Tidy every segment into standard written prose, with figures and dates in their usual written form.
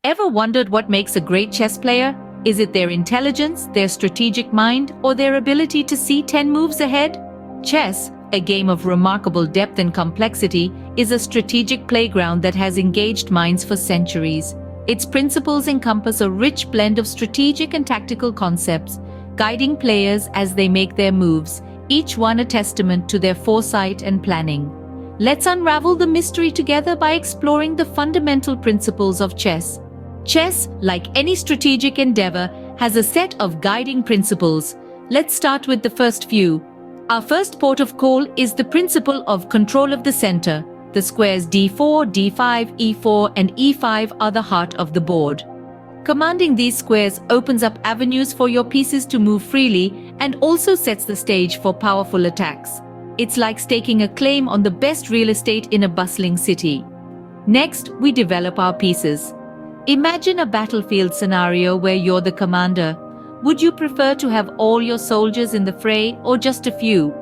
Ever wondered what makes a great chess player? Is it their intelligence, their strategic mind, or their ability to see 10 moves ahead? Chess, a game of remarkable depth and complexity, is a strategic playground that has engaged minds for centuries. Its principles encompass a rich blend of strategic and tactical concepts, guiding players as they make their moves, each one a testament to their foresight and planning. Let's unravel the mystery together by exploring the fundamental principles of chess. Chess, like any strategic endeavor, has a set of guiding principles. Let's start with the first few. Our first port of call is the principle of control of the center. The squares d4, d5, e4, and e5 are the heart of the board. Commanding these squares opens up avenues for your pieces to move freely and also sets the stage for powerful attacks. It's like staking a claim on the best real estate in a bustling city. Next, we develop our pieces. Imagine a battlefield scenario where you're the commander. Would you prefer to have all your soldiers in the fray or just a few?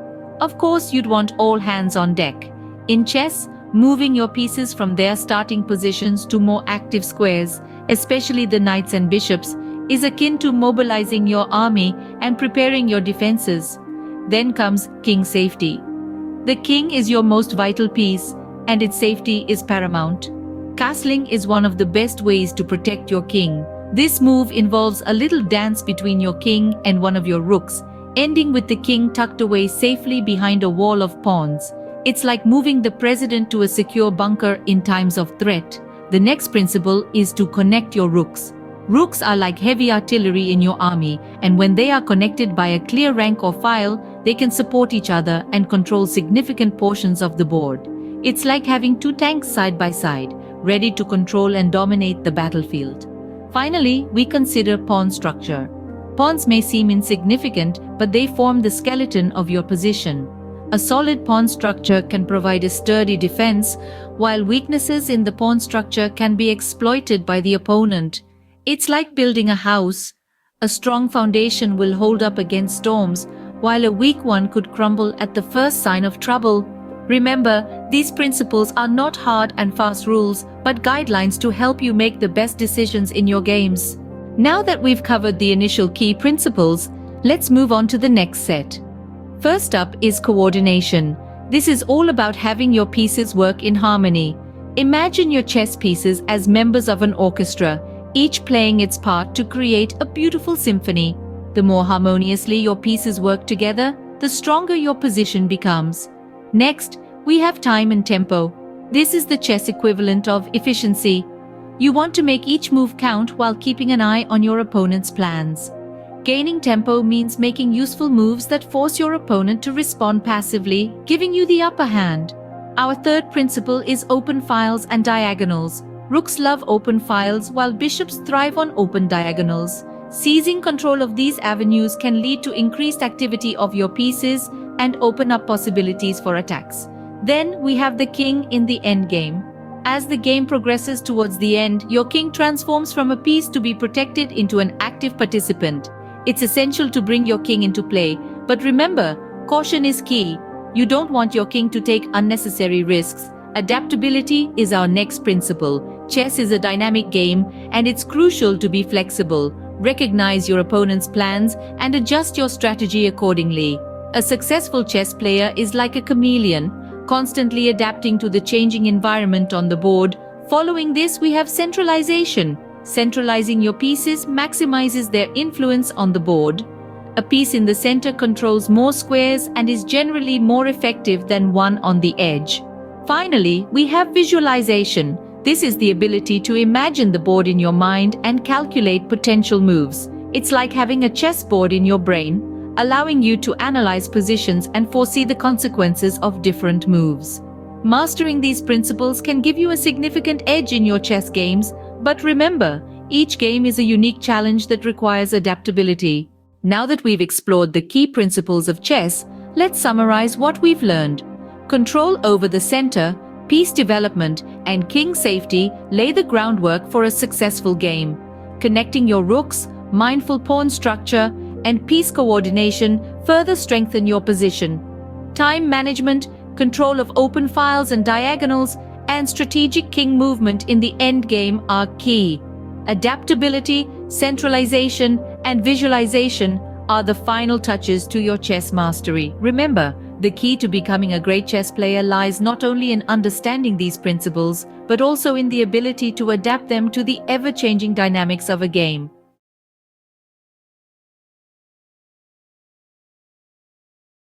Of course, you'd want all hands on deck. In chess, moving your pieces from their starting positions to more active squares, especially the knights and bishops, is akin to mobilizing your army and preparing your defenses. Then comes king safety. The king is your most vital piece, and its safety is paramount. Castling is one of the best ways to protect your king. This move involves a little dance between your king and one of your rooks, ending with the king tucked away safely behind a wall of pawns. It's like moving the president to a secure bunker in times of threat. The next principle is to connect your rooks. Rooks are like heavy artillery in your army, and when they are connected by a clear rank or file, they can support each other and control significant portions of the board. It's like having two tanks side by side, ready to control and dominate the battlefield. Finally, we consider pawn structure. Pawns may seem insignificant, but they form the skeleton of your position. A solid pawn structure can provide a sturdy defense, while weaknesses in the pawn structure can be exploited by the opponent. It's like building a house. A strong foundation will hold up against storms, while a weak one could crumble at the first sign of trouble. Remember, these principles are not hard and fast rules, but guidelines to help you make the best decisions in your games. Now that we've covered the initial key principles, let's move on to the next set. First up is coordination. This is all about having your pieces work in harmony. Imagine your chess pieces as members of an orchestra, each playing its part to create a beautiful symphony. The more harmoniously your pieces work together, the stronger your position becomes. Next, we have time and tempo. This is the chess equivalent of efficiency. You want to make each move count while keeping an eye on your opponent's plans. Gaining tempo means making useful moves that force your opponent to respond passively, giving you the upper hand. Our third principle is open files and diagonals. Rooks love open files while bishops thrive on open diagonals. Seizing control of these avenues can lead to increased activity of your pieces and open up possibilities for attacks. Then we have the king in the endgame. As the game progresses towards the end, your king transforms from a piece to be protected into an active participant. It's essential to bring your king into play, but remember, caution is key. You don't want your king to take unnecessary risks. Adaptability is our next principle. Chess is a dynamic game, and it's crucial to be flexible. Recognize your opponent's plans and adjust your strategy accordingly. A successful chess player is like a chameleon, constantly adapting to the changing environment on the board. Following this, we have centralization. Centralizing your pieces maximizes their influence on the board. A piece in the center controls more squares and is generally more effective than one on the edge. Finally, we have visualization. This is the ability to imagine the board in your mind and calculate potential moves. It's like having a chessboard in your brain, allowing you to analyze positions and foresee the consequences of different moves. Mastering these principles can give you a significant edge in your chess games, but remember, each game is a unique challenge that requires adaptability. Now that we've explored the key principles of chess, let's summarize what we've learned. Control over the center, piece development, and king safety lay the groundwork for a successful game. Connecting your rooks, mindful pawn structure, and piece coordination further strengthen your position. Time management, control of open files and diagonals, and strategic king movement in the endgame are key. Adaptability, centralization, and visualization are the final touches to your chess mastery. Remember, the key to becoming a great chess player lies not only in understanding these principles, but also in the ability to adapt them to the ever-changing dynamics of a game.